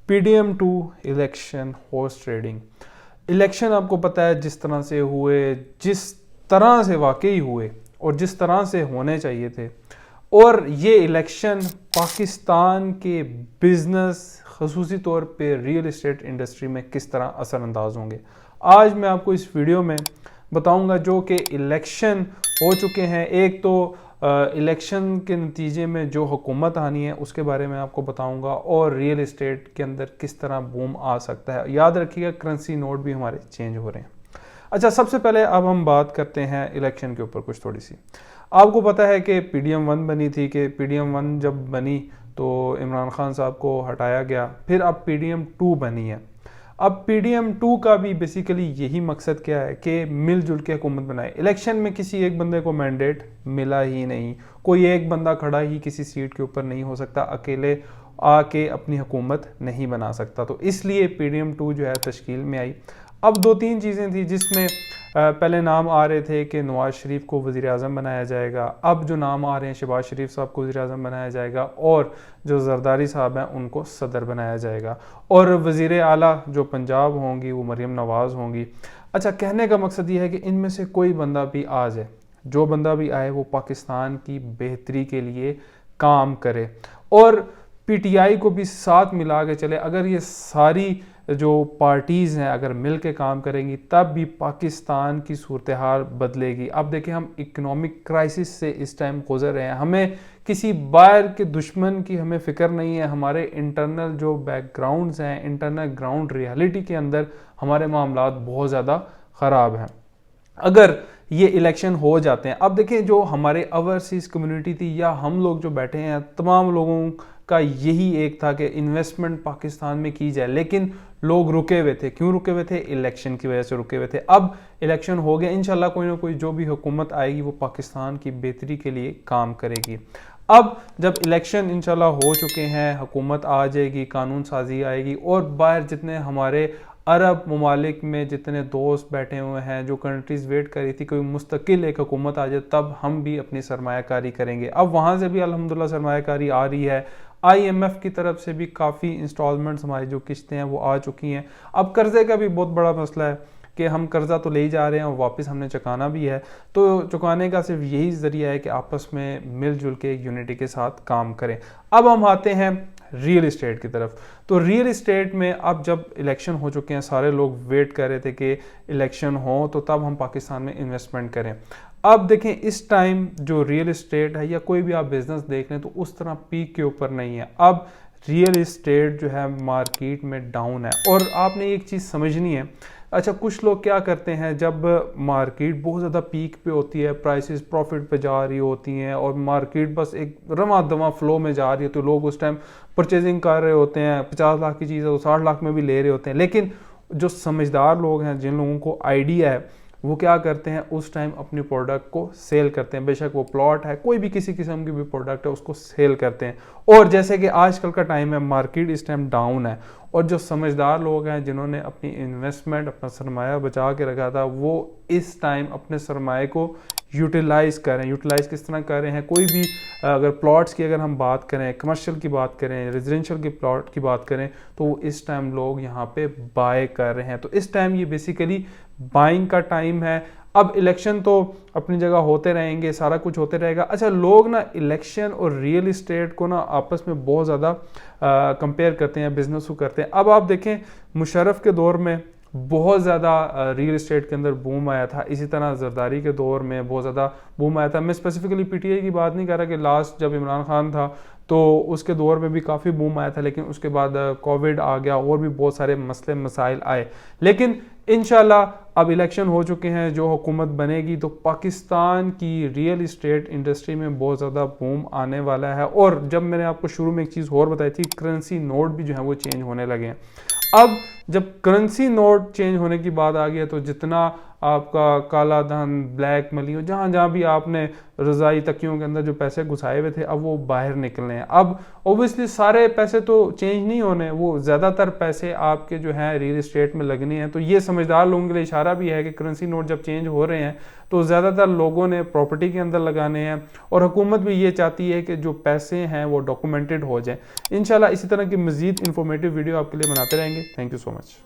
PDM2 election horse trading. Election आपको पता है जिस तरह से हुए, जिस तरह से वाकई हुए और जिस तरह से होने चाहिए थे, और ये इलेक्शन पाकिस्तान के बिजनेस ख़ुसूसी तौर पे रियल इस्टेट इंडस्ट्री में किस तरह असरअंदाज होंगे, आज मैं आपको इस वीडियो में बताऊंगा। जो कि इलेक्शन हो चुके हैं, एक तो इलेक्शन के नतीजे में जो हुकूमत आनी है उसके बारे में आपको बताऊंगा, और रियल इस्टेट के अंदर किस तरह बूम आ सकता है। याद रखिएगा करेंसी नोट भी हमारे चेंज हो रहे हैं। अच्छा, सबसे पहले अब हम बात करते हैं इलेक्शन के ऊपर कुछ थोड़ी सी। आपको पता है कि PDM1 बनी थी, कि PDM1 जब बनी तो इमरान खान साहब को हटाया गया, फिर अब PDM2 बनी है। अब PDM2 का भी बेसिकली यही मकसद क्या है कि मिलजुल के हुकूमत बनाए। इलेक्शन में किसी एक बंदे को मैंडेट मिला ही नहीं, कोई एक बंदा खड़ा ही किसी सीट के ऊपर नहीं हो सकता, अकेले आके अपनी हुकूमत नहीं बना सकता, तो इसलिए PDM2 जो है तश्कील में आई। अब दो तीन चीज़ें थी जिसमें पहले नाम आ रहे थे कि नवाज शरीफ को वज़ीर आज़म बनाया जाएगा, अब जो नाम आ रहे हैं शहबाज शरीफ साहब को वज़ीर आज़म बनाया जाएगा, और जो जरदारी साहब हैं उनको सदर बनाया जाएगा, और वज़ीर आला जो पंजाब होंगी वो मरीम नवाज़ होंगी। अच्छा, कहने का मकसद ये है कि इनमें से कोई बंदा भी आ जाए, जो बंदा भी आए वो पाकिस्तान की बेहतरी के लिए काम करे और PTI को भी साथ मिला के चले। अगर ये सारी जो पार्टीज़ हैं अगर मिल के काम करेंगी तब भी पाकिस्तान की सूरत हाल बदलेगी। अब देखें, हम इकोनॉमिक क्राइसिस से इस टाइम गुजर रहे हैं, हमें किसी बाहर के दुश्मन की हमें फ़िक्र नहीं है। हमारे इंटरनल जो बैकग्राउंड्स हैं, इंटरनल ग्राउंड रियलिटी के अंदर हमारे मामलात बहुत ज़्यादा ख़राब हैं। अगर ये इलेक्शन हो जाते हैं, अब देखें जो हमारे ओवरसीज़ कम्युनिटी थी या हम लोग जो बैठे हैं, तमाम लोगों का यही एक था कि इन्वेस्टमेंट पाकिस्तान में की जाए, लेकिन लोग रुके हुए थे। क्यों रुके हुए थे? इलेक्शन की वजह से रुके हुए थे। अब इलेक्शन हो गया, इंशाल्लाह कोई ना कोई जो भी हुकूमत आएगी वो पाकिस्तान की बेहतरी के लिए काम करेगी। अब जब इलेक्शन इंशाल्लाह हो चुके हैं, हुकूमत आ जाएगी, कानून साजी आएगी, और बाहर जितने हमारे अरब ममालिक में जितने दोस्त बैठे हुए हैं, जो कंट्रीज़ वेट कर रही थी कोई मुस्तकिल एक हुकूमत आ जाए, तब हम भी अपनी सरमायाकारी करेंगे। अब वहाँ से भी अल्हम्दुलिल्लाह सरमायाकारी आ रही है। IMF की तरफ से भी काफ़ी इंस्टॉलमेंट्स हमारी जो किस्तें हैं वो आ चुकी हैं। अब कर्ज़े का भी बहुत बड़ा मसला है कि हम कर्ज़ा तो ले ही जा रहे हैं और वापस हमने चुकाना भी है, तो चुकाने का सिर्फ यही ज़रिया है कि आपस में मिलजुल के यूनिटी के साथ काम करें। अब हम आते हैं रियल इस्टेट की तरफ। तो रियल इस्टेट में अब जब इलेक्शन हो चुके हैं, सारे लोग वेट कर रहे थे कि इलेक्शन हो तो तब हम पाकिस्तान में इन्वेस्टमेंट करें। अब देखें, इस टाइम जो रियल इस्टेट है या कोई भी आप बिजनेस देख लें तो उस तरह पीक के ऊपर नहीं है। अब रियल इस्टेट जो है मार्केट में डाउन है, और आपने एक चीज़ समझनी है। अच्छा, कुछ लोग क्या करते हैं, जब मार्केट बहुत ज़्यादा पीक पे होती है, प्राइसेस प्रॉफिट पे जा रही होती हैं और मार्केट बस एक रमा दमा फ्लो में जा रही है, तो लोग उस टाइम परचेजिंग कर रहे होते हैं। 50 लाख की चीज़ है वो 60 लाख में भी ले रहे होते हैं। लेकिन जो समझदार लोग हैं, जिन लोगों को आइडिया है, वो क्या करते हैं, उस टाइम अपनी प्रोडक्ट को सेल करते हैं। बेशक वो प्लॉट है, कोई भी किसी किस्म की भी प्रोडक्ट है, उसको सेल करते हैं। और जैसे कि आजकल का टाइम है, मार्केट इस टाइम डाउन है, और जो समझदार लोग हैं जिन्होंने अपनी इन्वेस्टमेंट, अपना सरमाया बचा के रखा था, वो इस टाइम अपने सरमाए को यूटिलाइज़ कर रहे हैं। यूटिलाइज़ किस तरह कर रहे हैं? कोई भी अगर प्लॉट्स की अगर हम बात करें, कमर्शियल की बात करें, रेजिडेंशियल की प्लॉट की बात करें, तो इस टाइम लोग यहाँ पे बाय कर रहे हैं। तो इस टाइम ये बेसिकली बाइंग का टाइम है। अब इलेक्शन तो अपनी जगह होते रहेंगे, सारा कुछ होते रहेगा। अच्छा, लोग ना इलेक्शन और रियल इस्टेट को ना आपस में बहुत ज़्यादा कंपेयर करते हैं, बिजनेस को करते हैं। अब आप देखें, मुशर्रफ के दौर में बहुत ज़्यादा रियल इस्टेट के अंदर बूम आया था, इसी तरह जरदारी के दौर में बहुत ज़्यादा बूम आया था। मैं स्पेसिफिकली PTI की बात नहीं कर रहा कि लास्ट जब इमरान खान था तो उसके दौर में भी काफ़ी बूम आया था, लेकिन उसके बाद कोविड आ गया और भी बहुत सारे मसले मसाइल आए। लेकिन इंशाल्लाह अब इलेक्शन हो चुके हैं, जो हुकूमत बनेगी तो पाकिस्तान की रियल इस्टेट इंडस्ट्री में बहुत ज़्यादा बूम आने वाला है। और जब मैंने आपको शुरू में एक चीज़ और बताई थी, करेंसी नोट भी जो है वो चेंज होने लगे हैं। अब जब करेंसी नोट चेंज होने की बात आ गई है, तो जितना आपका काला धन, ब्लैक मनी, जहाँ जहाँ भी आपने रज़ाई तकियों के अंदर जो पैसे घुसाए हुए थे अब वो बाहर निकलने हैं। अब ओबियसली सारे पैसे तो चेंज नहीं होने, वो ज़्यादातर पैसे आपके जो हैं रियल इस्टेट में लगने हैं। तो ये समझदार लोगों के लिए इशारा भी है कि करेंसी नोट जब चेंज हो रहे हैं तो ज़्यादातर लोगों ने प्रॉपर्टी के अंदर लगाने हैं, और हुकूमत भी ये चाहती है कि जो पैसे हैं वो डॉक्यूमेंटेड हो जाएं। इंशाल्लाह इसी तरह की मज़ीद इंफॉर्मेटिव वीडियो आपके लिए बनाते रहेंगे। Thank you so much.